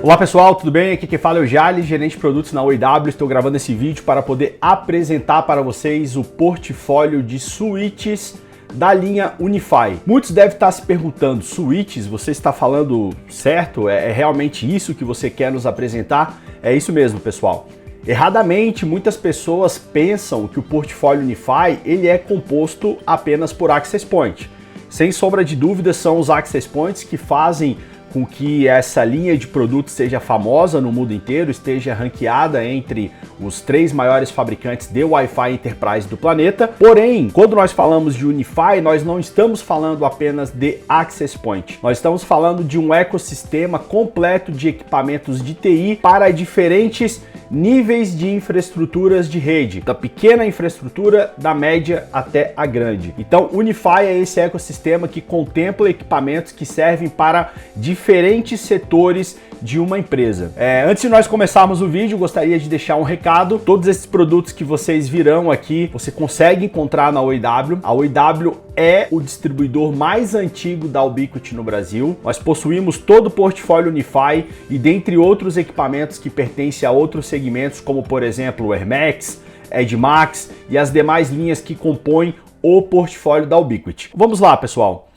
Olá pessoal, tudo bem? Aqui quem fala é o Jales, gerente de produtos na OIW. Estou gravando esse vídeo para poder apresentar para vocês o portfólio de switches da linha Unify. Muitos devem estar se perguntando, switches, você está falando certo? É realmente isso que você quer nos apresentar? É isso mesmo, pessoal. Erradamente, muitas pessoas pensam que o portfólio Unify ele é composto apenas por Access Point. Sem sombra de dúvida, são os Access Points que fazem com que essa linha de produtos seja famosa no mundo inteiro, esteja ranqueada entre os 3 maiores fabricantes de Wi-Fi Enterprise do planeta. Porém, quando nós falamos de Unify, nós não estamos falando apenas de Access Point. Nós estamos falando de um ecossistema completo de equipamentos de TI para diferentes níveis de infraestruturas de rede, da pequena infraestrutura, da média até a grande. Então, Unify é esse ecossistema que contempla equipamentos que servem para diferentes setores de uma empresa. Antes de nós começarmos o vídeo, gostaria de deixar um recado. Todos esses produtos que vocês virão aqui, você consegue encontrar na OIW. A OIW é o distribuidor mais antigo da Ubiquiti no Brasil. Nós possuímos todo o portfólio Unify e dentre outros equipamentos que pertencem a outros segmentos, como por exemplo o AirMax, EdMax e as demais linhas que compõem o portfólio da Ubiquiti. Vamos lá, pessoal.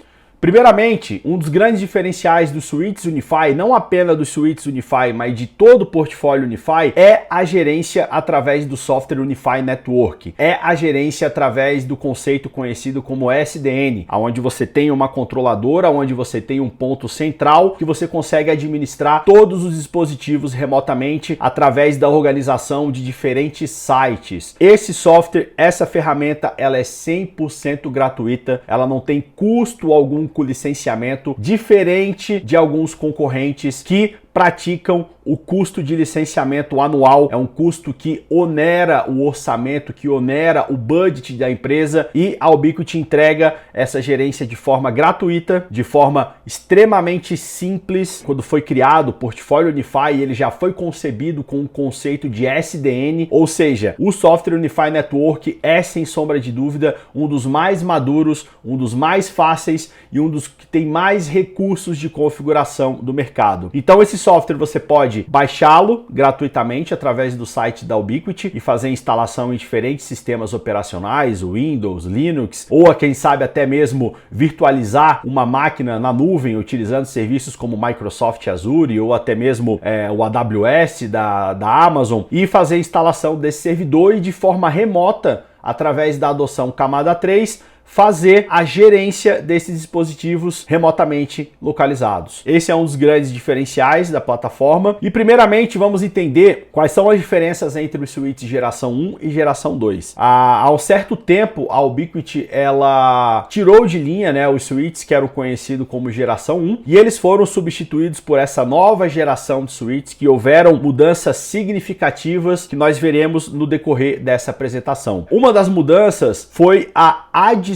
Primeiramente, um dos grandes diferenciais dos switches Unify, não apenas dos switches Unify, mas de todo o portfólio Unify, é a gerência através do software Unify Network. É a gerência através do conceito conhecido como SDN, onde você tem uma controladora, onde você tem um ponto central que você consegue administrar todos os dispositivos remotamente através da organização de diferentes sites. Esse software, essa ferramenta, ela é 100% gratuita, ela não tem custo algum com licenciamento, diferente de alguns concorrentes que praticam o custo de licenciamento anual. É um custo que onera o orçamento, que onera o budget da empresa, e a Ubiquiti entrega essa gerência de forma gratuita, de forma extremamente simples. Quando foi criado o portfólio Unify, ele já foi concebido com o conceito de SDN, ou seja, o software Unify Network é, sem sombra de dúvida, um dos mais maduros, um dos mais fáceis e um dos que tem mais recursos de configuração do mercado. Então esse software você pode baixá-lo gratuitamente através do site da Ubiquiti e fazer instalação em diferentes sistemas operacionais, Windows, Linux, ou quem sabe até mesmo virtualizar uma máquina na nuvem utilizando serviços como Microsoft Azure ou até mesmo o AWS da Amazon, e fazer a instalação desse servidor e de forma remota, através da adoção camada 3, fazer a gerência desses dispositivos remotamente localizados. Esse é um dos grandes diferenciais da plataforma. E primeiramente vamos entender quais são as diferenças entre os switches geração 1 e geração 2. Há um certo tempo a Ubiquiti ela tirou de linha os switches que eram conhecidos como geração 1 e eles foram substituídos por essa nova geração de switches que houveram mudanças significativas que nós veremos no decorrer dessa apresentação. Uma das mudanças foi a adição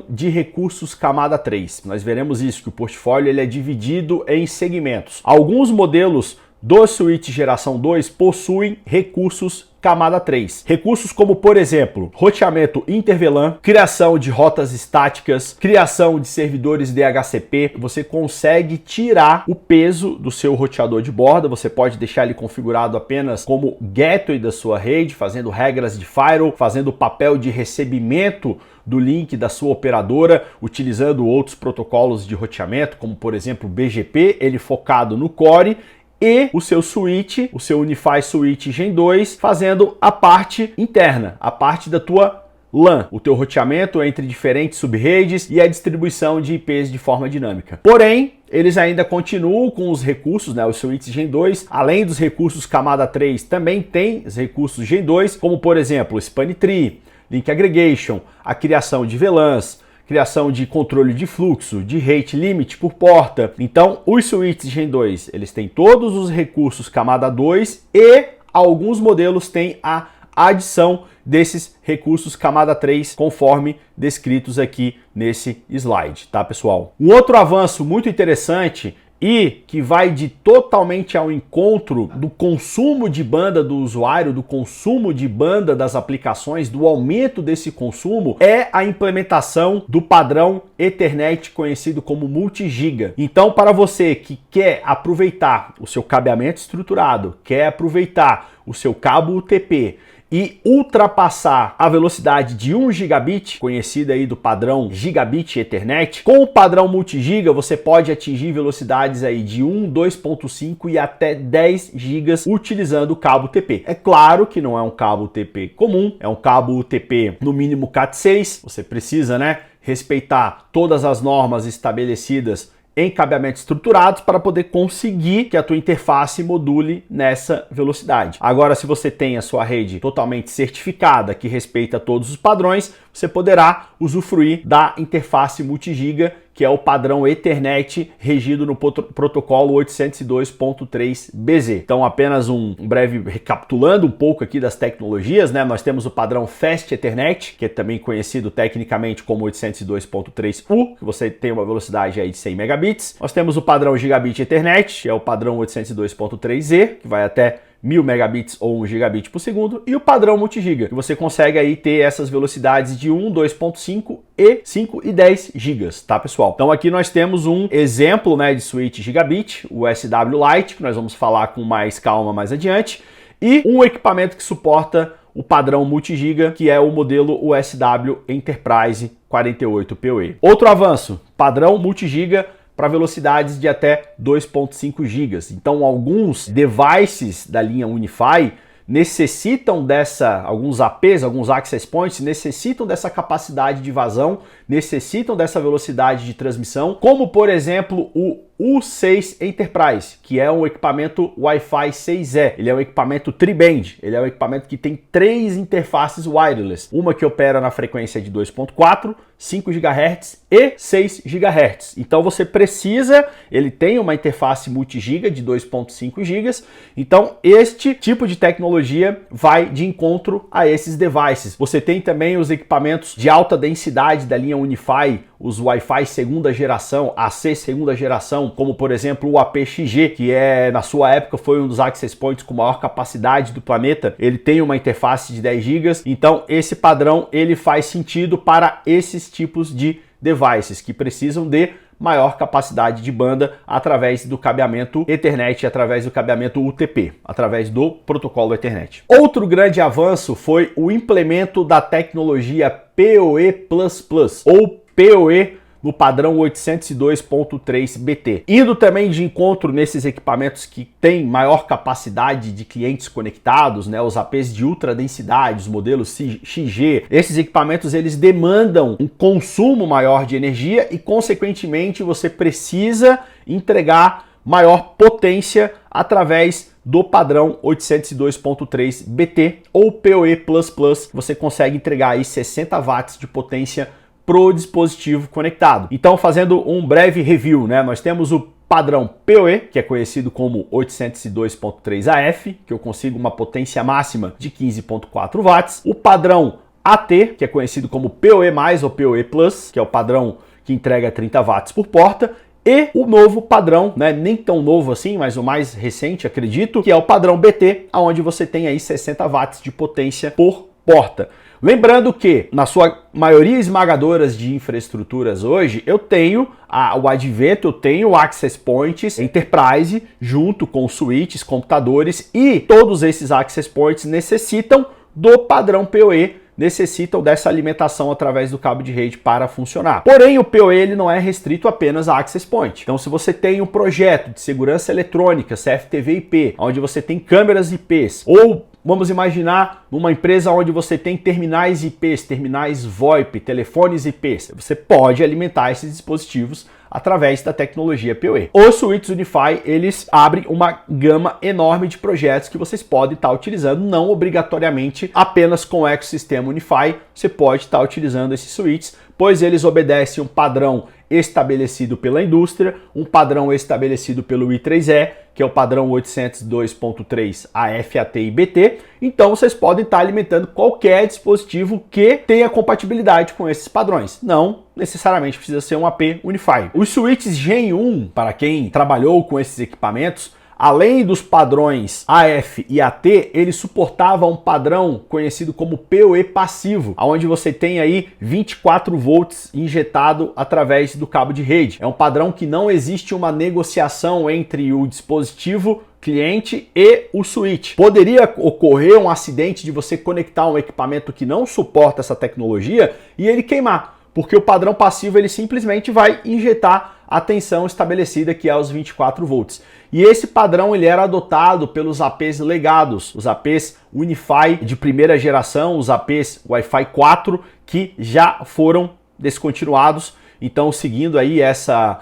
de recursos camada 3. Nós veremos isso, que o portfólio ele é dividido em segmentos. Alguns modelos do switch geração 2 possuem recursos camada 3. Recursos como, por exemplo, roteamento inter-VLAN, criação de rotas estáticas, criação de servidores DHCP. Você consegue tirar o peso do seu roteador de borda, você pode deixar ele configurado apenas como gateway da sua rede, fazendo regras de firewall, fazendo o papel de recebimento do link da sua operadora, utilizando outros protocolos de roteamento, como por exemplo o BGP, ele focado no core, e o seu switch, o seu Unify Switch Gen 2, fazendo a parte interna, a parte da tua LAN, o teu roteamento entre diferentes subredes e a distribuição de IPs de forma dinâmica. Porém, eles ainda continuam com os recursos, os switches Gen 2, além dos recursos camada 3, também tem os recursos Gen 2, como por exemplo, Span Tree, Link Aggregation, a criação de VLANs, criação de controle de fluxo, de rate limit por porta. Então, os switches Gen 2, eles têm todos os recursos camada 2 e alguns modelos têm a adição desses recursos camada 3, conforme descritos aqui nesse slide, tá, pessoal? Um outro avanço muito interessante e que vai totalmente ao encontro do consumo de banda do usuário, do consumo de banda das aplicações, do aumento desse consumo, é a implementação do padrão Ethernet conhecido como multigiga. Então, para você que quer aproveitar o seu cabeamento estruturado, quer aproveitar o seu cabo UTP e ultrapassar a velocidade de 1 gigabit, conhecida aí do padrão Gigabit Ethernet, com o padrão multigiga você pode atingir velocidades aí de 1, 2.5 e até 10 gigas utilizando o cabo UTP. É claro que não é um cabo UTP comum, é um cabo UTP no mínimo Cat6, você precisa, respeitar todas as normas estabelecidas em cabeamentos estruturados para poder conseguir que a tua interface module nessa velocidade. Agora, se você tem a sua rede totalmente certificada, que respeita todos os padrões, você poderá usufruir da interface multigiga, que é o padrão Ethernet regido no protocolo 802.3BZ. Então, apenas um breve recapitulando um pouco aqui das tecnologias, nós temos o padrão Fast Ethernet, que é também conhecido tecnicamente como 802.3U, que você tem uma velocidade aí de 100 megabits. Nós temos o padrão Gigabit Ethernet, que é o padrão 802.3Z, que vai até 1000 megabits ou 1 gigabit por segundo, e o padrão multigiga, que você consegue aí ter essas velocidades de 1, 2.5 e 5 e 10 gigas, tá, pessoal? Então aqui nós temos um exemplo, de switch gigabit, o SW Lite, que nós vamos falar com mais calma mais adiante, e um equipamento que suporta o padrão multigiga, que é o modelo USW Enterprise 48PoE. Outro avanço, padrão multigiga para velocidades de até 2.5 GB. Então, alguns devices da linha UniFi necessitam alguns APs, alguns Access Points, necessitam dessa capacidade de vazão, necessitam dessa velocidade de transmissão, como por exemplo o U6 Enterprise, que é um equipamento Wi-Fi 6E. Ele é um equipamento tri-band, ele é um equipamento que tem 3 interfaces wireless, uma que opera na frequência de 2.4, 5 GHz e 6 GHz. Então você precisa, ele tem uma interface multigiga de 2.5 GB, então este tipo de tecnologia vai de encontro a esses devices. Você tem também os equipamentos de alta densidade da linha UniFi, os Wi-Fi segunda geração, AC segunda geração, como por exemplo o APXG, que na sua época foi um dos access points com maior capacidade do planeta. Ele tem uma interface de 10 GB, então esse padrão ele faz sentido para esses tipos de devices que precisam de maior capacidade de banda através do cabeamento Ethernet, através do cabeamento UTP, através do protocolo Ethernet. Outro grande avanço foi o implemento da tecnologia PoE++, ou PoE no padrão 802.3BT. Indo também de encontro nesses equipamentos que têm maior capacidade de clientes conectados, os APs de ultra densidade, os modelos XG, esses equipamentos eles demandam um consumo maior de energia e, consequentemente, você precisa entregar maior potência através do padrão 802.3BT ou PoE++. Você consegue entregar aí 60 watts de potência pro dispositivo conectado. Então, fazendo um breve review, nós temos o padrão PoE, que é conhecido como 802.3AF, que eu consigo uma potência máxima de 15.4 watts. O padrão AT, que é conhecido como PoE+, ou PoE+, que é o padrão que entrega 30 watts por porta. E o novo padrão, nem tão novo assim, mas o mais recente, acredito, que é o padrão BT, onde você tem aí 60 watts de potência por porta. Lembrando que, na sua maioria esmagadora de infraestruturas hoje, eu tenho o advento, eu tenho Access Points Enterprise junto com switches, computadores, e todos esses Access Points necessitam do padrão PoE, necessitam dessa alimentação através do cabo de rede para funcionar. Porém, o PoE ele não é restrito apenas a Access Point. Então, se você tem um projeto de segurança eletrônica, CFTV/IP, onde você tem câmeras IPs, ou vamos imaginar uma empresa onde você tem terminais IPs, terminais VoIP, telefones IPs. Você pode alimentar esses dispositivos através da tecnologia PoE. Os switches UniFi, eles abrem uma gama enorme de projetos que vocês podem estar utilizando, não obrigatoriamente apenas com o ecossistema UniFi. Você pode estar utilizando esses switches pois eles obedecem um padrão estabelecido pela indústria, um padrão estabelecido pelo I3E, que é o padrão 802.3 AFAT e BT. Então vocês podem estar alimentando qualquer dispositivo que tenha compatibilidade com esses padrões. Não necessariamente precisa ser um AP Unify. Os switches Gen 1, para quem trabalhou com esses equipamentos, além dos padrões AF e AT, ele suportava um padrão conhecido como PoE passivo, onde você tem aí 24 volts injetado através do cabo de rede. É um padrão que não existe uma negociação entre o dispositivo cliente e o switch. Poderia ocorrer um acidente de você conectar um equipamento que não suporta essa tecnologia e ele queimar, porque o padrão passivo ele simplesmente vai injetar a tensão estabelecida, que é os 24 volts. E esse padrão ele era adotado pelos APs legados, os APs Unify de primeira geração, os APs Wi-Fi 4, que já foram descontinuados. Então, seguindo aí essa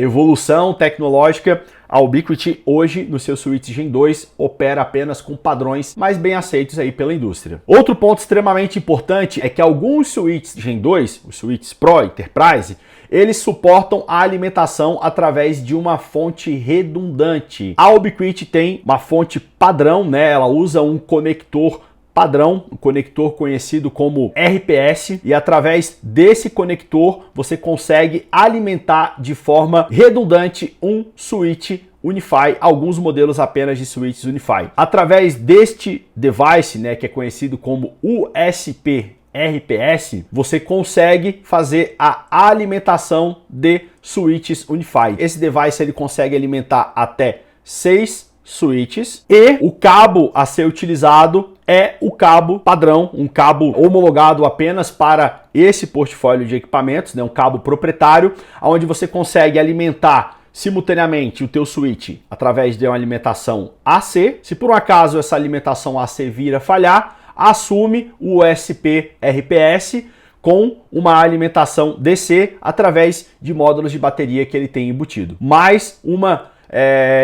evolução tecnológica, a Ubiquiti hoje, no seu switch Gen 2, opera apenas com padrões mais bem aceitos aí pela indústria. Outro ponto extremamente importante é que alguns switches Gen 2, os switches Pro Enterprise, eles suportam a alimentação através de uma fonte redundante. A Ubiquiti tem uma fonte padrão, né? Ela usa um conector padrão, um conector conhecido como RPS, e através desse conector você consegue alimentar de forma redundante um switch Unify, alguns modelos apenas de switches Unify. Através deste device, né, que é conhecido como USP RPS, você consegue fazer a alimentação de switches Unify. Esse device ele consegue alimentar até 6 switches e o cabo a ser utilizado é o cabo padrão, um cabo homologado apenas para esse portfólio de equipamentos, né, um cabo proprietário, onde você consegue alimentar simultaneamente o teu switch através de uma alimentação AC. Se por um acaso essa alimentação AC vir a falhar, assume o USP RPS com uma alimentação DC através de módulos de bateria que ele tem embutido. Mais uma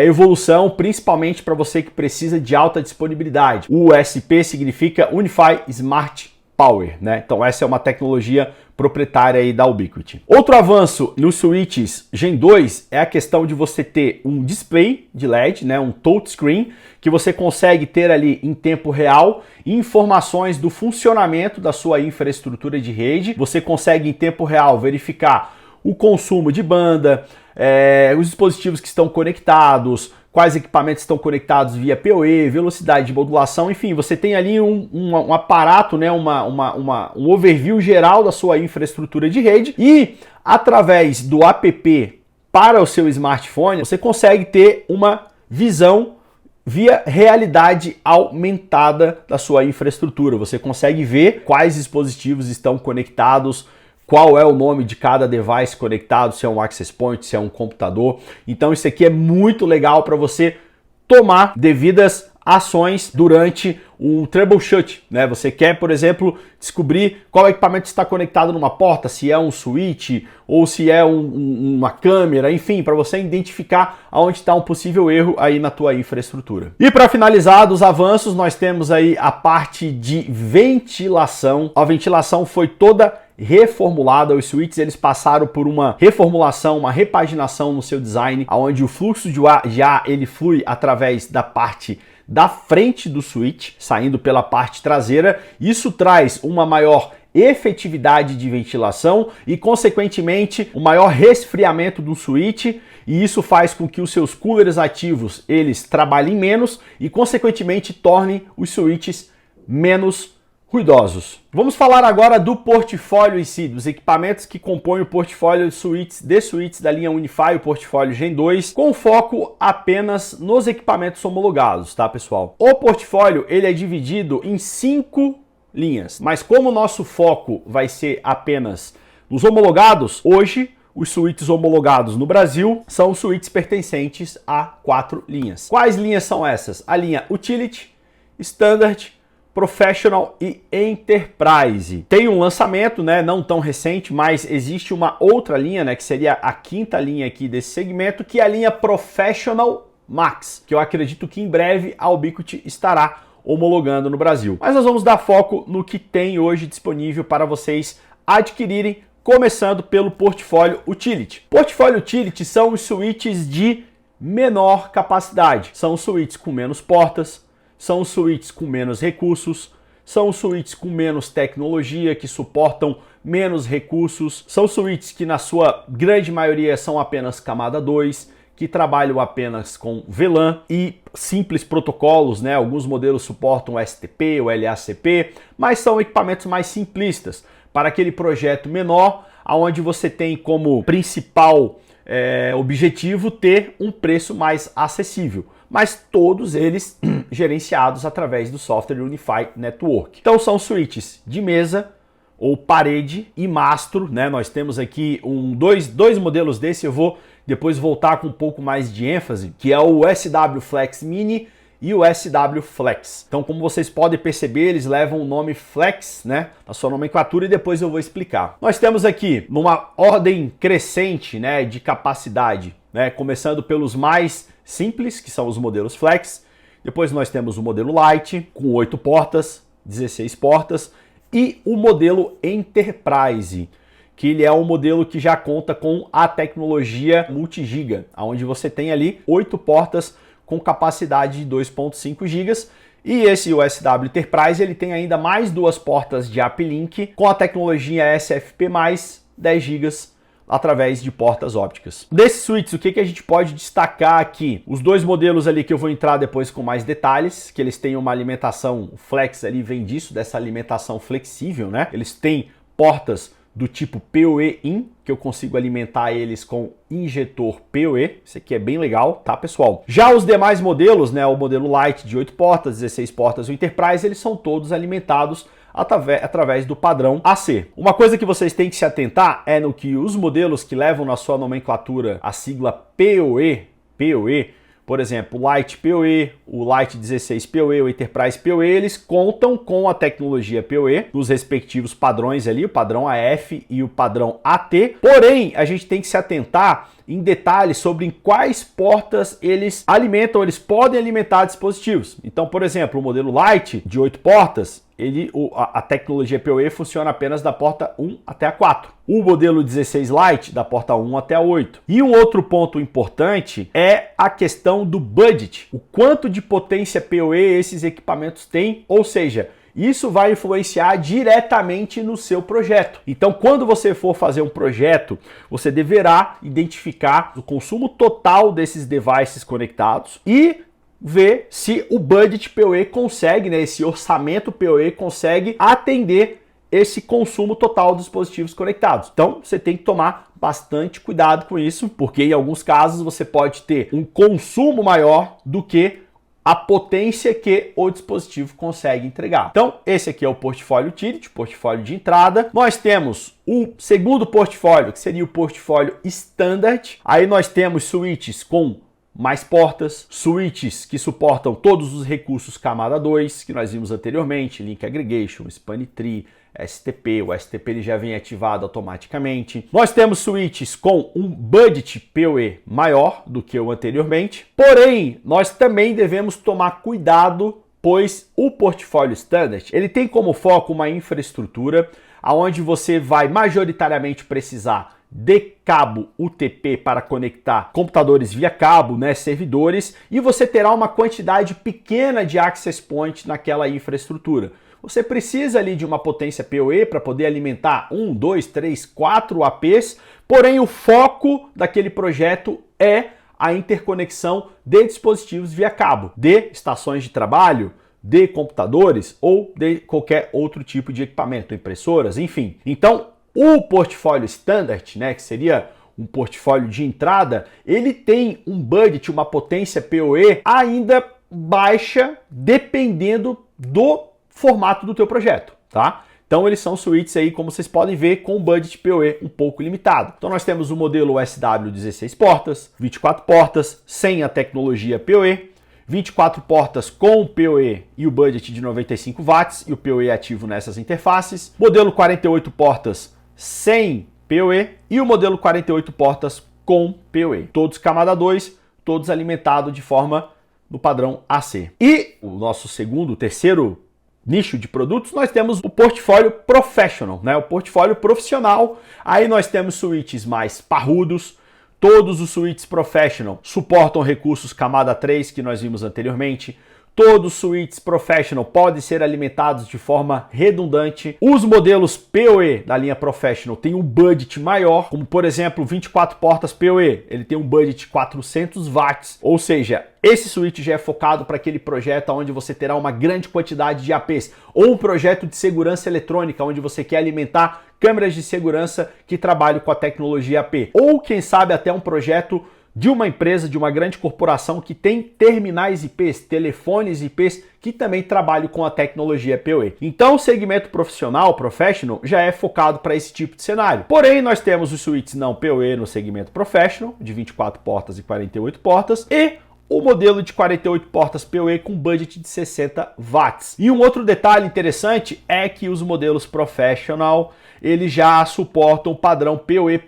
evolução, principalmente para você que precisa de alta disponibilidade. O USP significa Unify Smart Power, né? Então essa é uma tecnologia proprietária aí da Ubiquiti. Outro avanço nos switches Gen 2 é a questão de você ter um display de LED, né? Um touchscreen, que você consegue ter ali em tempo real informações do funcionamento da sua infraestrutura de rede. Você consegue em tempo real verificar o consumo de banda, os dispositivos que estão conectados, quais equipamentos estão conectados via PoE, velocidade de modulação, enfim, você tem ali um aparato, né, um overview geral da sua infraestrutura de rede e através do app para o seu smartphone, você consegue ter uma visão via realidade aumentada da sua infraestrutura. Você consegue ver quais dispositivos estão conectados, qual é o nome de cada device conectado, se é um access point, se é um computador. Então isso aqui é muito legal para você tomar devidas ações durante um troubleshoot, né? Você quer, por exemplo, descobrir qual equipamento está conectado numa porta, se é um switch ou se é uma câmera, enfim, para você identificar aonde está um possível erro aí na tua infraestrutura. E para finalizar dos avanços, nós temos aí a parte de ventilação. A ventilação foi toda reformulada, os switches eles passaram por uma reformulação, uma repaginação no seu design, onde o fluxo de ar ele flui através da parte da frente do switch, saindo pela parte traseira. Isso traz uma maior efetividade de ventilação e, consequentemente, um maior resfriamento do switch, e isso faz com que os seus coolers ativos eles trabalhem menos e, consequentemente, tornem os switches menos ruidosos. Vamos falar agora do portfólio em si, dos equipamentos que compõem o portfólio de switches da linha Unify, o portfólio Gen 2, com foco apenas nos equipamentos homologados, tá, pessoal? O portfólio ele é dividido em 5 linhas, mas como o nosso foco vai ser apenas nos homologados, hoje os switches homologados no Brasil são os switches pertencentes a 4 linhas. Quais linhas são essas? A linha Utility, Standard, Professional e Enterprise. Tem um lançamento, né, não tão recente, mas existe uma outra linha, né, que seria a 5ª linha aqui desse segmento, que é a linha Professional Max, que eu acredito que em breve a Ubiquiti estará homologando no Brasil. Mas nós vamos dar foco no que tem hoje disponível para vocês adquirirem começando pelo Portfólio Utility. Portfólio Utility são os switches de menor capacidade. São switches com menos portas, são switches com menos recursos, são switches com menos tecnologia, que suportam menos recursos, são switches que na sua grande maioria são apenas camada 2, que trabalham apenas com VLAN e simples protocolos, né? Alguns modelos suportam o STP, o LACP, mas são equipamentos mais simplistas para aquele projeto menor, onde você tem como principal objetivo ter um preço mais acessível, mas todos eles gerenciados através do software Unify Network. Então são switches de mesa ou parede e mastro, né? Nós temos aqui dois modelos desse, eu vou depois voltar com um pouco mais de ênfase, que é o SW Flex Mini e o SW Flex. Então, como vocês podem perceber, eles levam o nome Flex, né, na sua nomenclatura, e depois eu vou explicar. Nós temos aqui, numa ordem crescente, né, de capacidade, né, começando pelos mais simples, que são os modelos Flex. Depois nós temos o modelo Lite, com 8 portas, 16 portas, e o modelo Enterprise, que ele é um modelo que já conta com a tecnologia multigiga, onde você tem ali 8 portas com capacidade de 2.5 GB. E esse USW Enterprise ele tem ainda mais 2 portas de uplink com a tecnologia SFP+, 10 GB através de portas ópticas. Desses switches, o que a gente pode destacar aqui? Os dois modelos ali que eu vou entrar depois com mais detalhes, que eles têm uma alimentação flex ali, vem disso, dessa alimentação flexível, né? Eles têm portas do tipo PoE-in, que eu consigo alimentar eles com injetor PoE. Isso aqui é bem legal, tá, pessoal? Já os demais modelos, né, o modelo Lite de 8 portas, 16 portas, o Enterprise, eles são todos alimentados através do padrão AC. Uma coisa que vocês têm que se atentar é no que os modelos que levam na sua nomenclatura a sigla PoE, por exemplo, o Lite PoE, o Lite 16 PoE, o Enterprise PoE, eles contam com a tecnologia PoE nos respectivos padrões ali, o padrão AF e o padrão AT. Porém, a gente tem que se atentar em detalhes sobre em quais portas eles alimentam, eles podem alimentar dispositivos. Então, por exemplo, o modelo Lite de 8 portas, a tecnologia PoE funciona apenas da porta 1 até a 4. O modelo 16 Lite da porta 1 até a 8. E um outro ponto importante é a questão do budget. O quanto de potência PoE esses equipamentos têm, ou seja, isso vai influenciar diretamente no seu projeto. Então, quando você for fazer um projeto, você deverá identificar o consumo total desses devices conectados e ver se o budget PoE consegue, né, esse orçamento PoE consegue atender esse consumo total dos dispositivos conectados. Então, você tem que tomar bastante cuidado com isso, porque em alguns casos você pode ter um consumo maior do que a potência que o dispositivo consegue entregar. Então, esse aqui é o portfólio Utility, portfólio de entrada. Nós temos o segundo portfólio, que seria o portfólio Standard. Aí nós temos switches com mais portas, switches que suportam todos os recursos camada 2, que nós vimos anteriormente, Link Aggregation, Span Tree, STP, o STP ele já vem ativado automaticamente. Nós temos switches com um budget PoE maior do que o anteriormente, porém, nós também devemos tomar cuidado, pois o portfólio Standard, ele tem como foco uma infraestrutura onde você vai majoritariamente precisar de cabo UTP para conectar computadores via cabo, né, servidores, e você terá uma quantidade pequena de access point naquela infraestrutura. Você precisa ali de uma potência PoE para poder alimentar 1, 2, 3, 4 APs, porém o foco daquele projeto é a interconexão de dispositivos via cabo, de estações de trabalho, de computadores ou de qualquer outro tipo de equipamento, impressoras, enfim. Então, o portfólio Standard, né, que seria um portfólio de entrada, ele tem um budget, uma potência PoE ainda baixa, dependendo do formato do teu projeto, tá? Então eles são switches aí, como vocês podem ver, com budget PoE um pouco limitado. Então nós temos o modelo SW 16 portas, 24 portas, sem a tecnologia PoE, 24 portas com PoE e o budget de 95 watts e o PoE ativo nessas interfaces, modelo 48 portas sem PoE e o modelo 48 portas com PoE. Todos camada 2, todos alimentados de forma no padrão AC. E o nosso terceiro nicho de produtos, nós temos o portfólio professional, né? O portfólio profissional. Aí nós temos switches mais parrudos. Todos os switches professional suportam recursos camada 3 que nós vimos anteriormente. Todos os switches professional podem ser alimentados de forma redundante. Os modelos PoE da linha professional têm um budget maior, como por exemplo 24 portas PoE, ele tem um budget de 400 watts, ou seja, esse switch já é focado para aquele projeto onde você terá uma grande quantidade de APs, ou um projeto de segurança eletrônica, onde você quer alimentar câmeras de segurança que trabalham com a tecnologia AP, ou quem sabe até um projeto de uma empresa, de uma grande corporação que tem terminais IPs, telefones IPs, que também trabalham com a tecnologia PoE. Então o segmento profissional, professional, já é focado para esse tipo de cenário. Porém, nós temos os switches não PoE no segmento professional, de 24 portas e 48 portas, e o modelo de 48 portas PoE com budget de 60 watts. E um outro detalhe interessante é que os modelos professional eles já suportam o padrão PoE++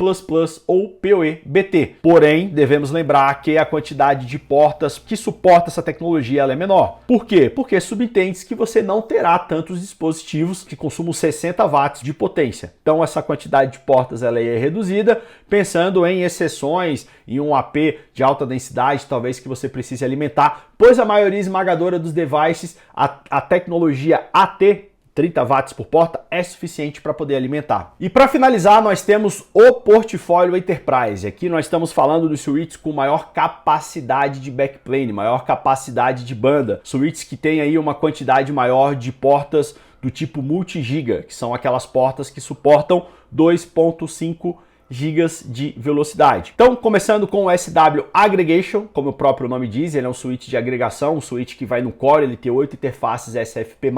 ou PoE BT. Porém, devemos lembrar que a quantidade de portas que suporta essa tecnologia ela é menor. Por quê? Porque subentende que você não terá tantos dispositivos que consumam 60 watts de potência. Então essa quantidade de portas ela é reduzida, pensando em exceções, em um AP de alta densidade, talvez que você precise alimentar, pois a maioria esmagadora dos devices, a tecnologia AT, 30 watts por porta, é suficiente para poder alimentar. E para finalizar, nós temos o portfólio Enterprise. Aqui nós estamos falando dos switches com maior capacidade de backplane, maior capacidade de banda. Switches que tem aí uma quantidade maior de portas do tipo multi-giga, que são aquelas portas que suportam 2.5 gigas de velocidade. Então, começando com o SW Aggregation, como o próprio nome diz, ele é um switch de agregação, um switch que vai no core, ele tem 8 interfaces SFP+,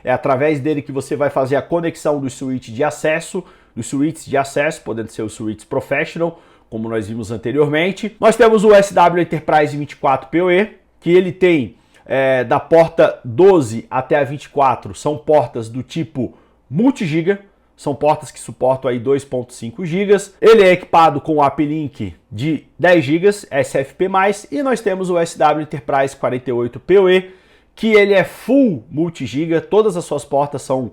é através dele que você vai fazer a conexão do switch de acesso, dos switches de acesso, podendo ser os switches professional, como nós vimos anteriormente. Nós temos o SW Enterprise 24 PoE, que ele tem da porta 12 até a 24, são portas do tipo multi-giga, são portas que suportam aí 2.5 GB. Ele é equipado com o uplink de 10 GB SFP+, e nós temos o SW Enterprise 48 PoE, que ele é full multi-giga, todas as suas portas são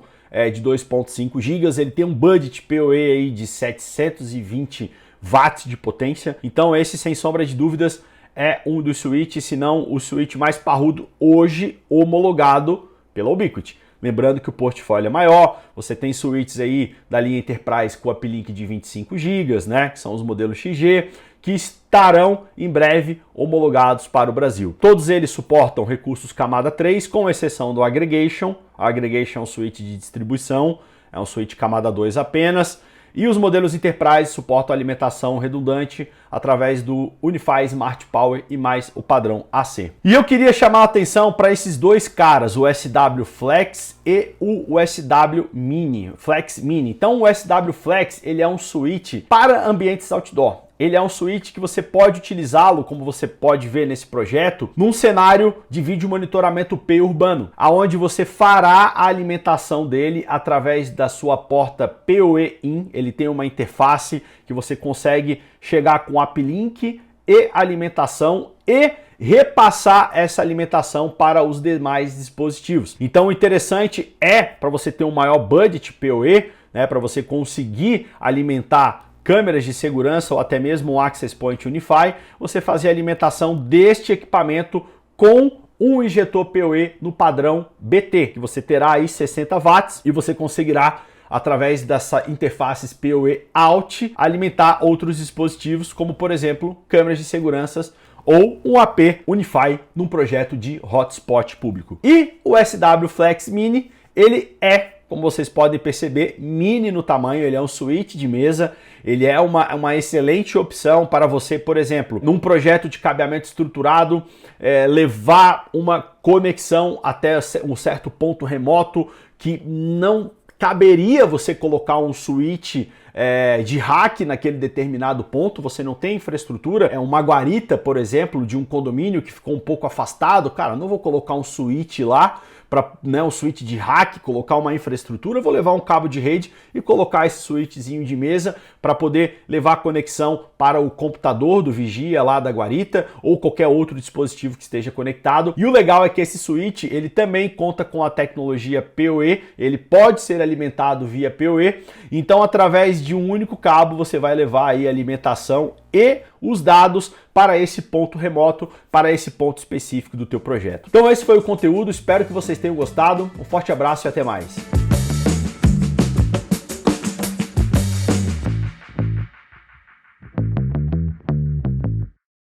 de 2.5 GB, ele tem um budget PoE aí de 720 watts de potência. Então esse, sem sombra de dúvidas, é um dos switches, se não o switch mais parrudo hoje homologado pela Ubiquiti. Lembrando que o portfólio é maior, você tem switches aí da linha Enterprise com uplink de 25 GB, né, que são os modelos XG, que estarão em breve homologados para o Brasil. Todos eles suportam recursos camada 3, com exceção do Aggregation. A Aggregation é um switch de distribuição, é um switch camada 2 apenas. E os modelos Enterprise suportam alimentação redundante através do Unify Smart Power e mais o padrão AC. E eu queria chamar a atenção para esses dois caras, o SW Flex e o SW Mini, Flex Mini. Então o SW Flex ele é um switch para ambientes outdoor. Ele é um switch que você pode utilizá-lo, como você pode ver nesse projeto, num cenário de vídeo monitoramento P urbano, aonde você fará a alimentação dele através da sua porta PoE-in. Ele tem uma interface que você consegue chegar com uplink e alimentação e repassar essa alimentação para os demais dispositivos. Então o interessante é, para você ter um maior budget PoE, né, para você conseguir alimentar câmeras de segurança ou até mesmo um Access Point Unify, você fazer a alimentação deste equipamento com um injetor PoE no padrão BT, que você terá aí 60 watts e você conseguirá, através dessa interfaces PoE Out, alimentar outros dispositivos, como por exemplo, câmeras de segurança ou um AP Unify num projeto de hotspot público. E o SW Flex Mini, ele é, como vocês podem perceber, mini no tamanho, ele é um switch de mesa, ele é uma excelente opção para você, por exemplo, num projeto de cabeamento estruturado, levar uma conexão até um certo ponto remoto que não caberia você colocar um switch de rack naquele determinado ponto, você não tem infraestrutura, é uma guarita, por exemplo, de um condomínio que ficou um pouco afastado, cara, não vou colocar um switch lá para, né, um switch de rack, colocar uma infraestrutura, eu vou levar um cabo de rede e colocar esse switchzinho de mesa para poder levar a conexão para o computador do vigia lá da guarita ou qualquer outro dispositivo que esteja conectado. E o legal é que esse switch, ele também conta com a tecnologia PoE, ele pode ser alimentado via PoE, então através de um único cabo você vai levar aí a alimentação e os dados para esse ponto remoto, para esse ponto específico do teu projeto. Então esse foi o conteúdo, espero que vocês tenham gostado, um forte abraço e até mais.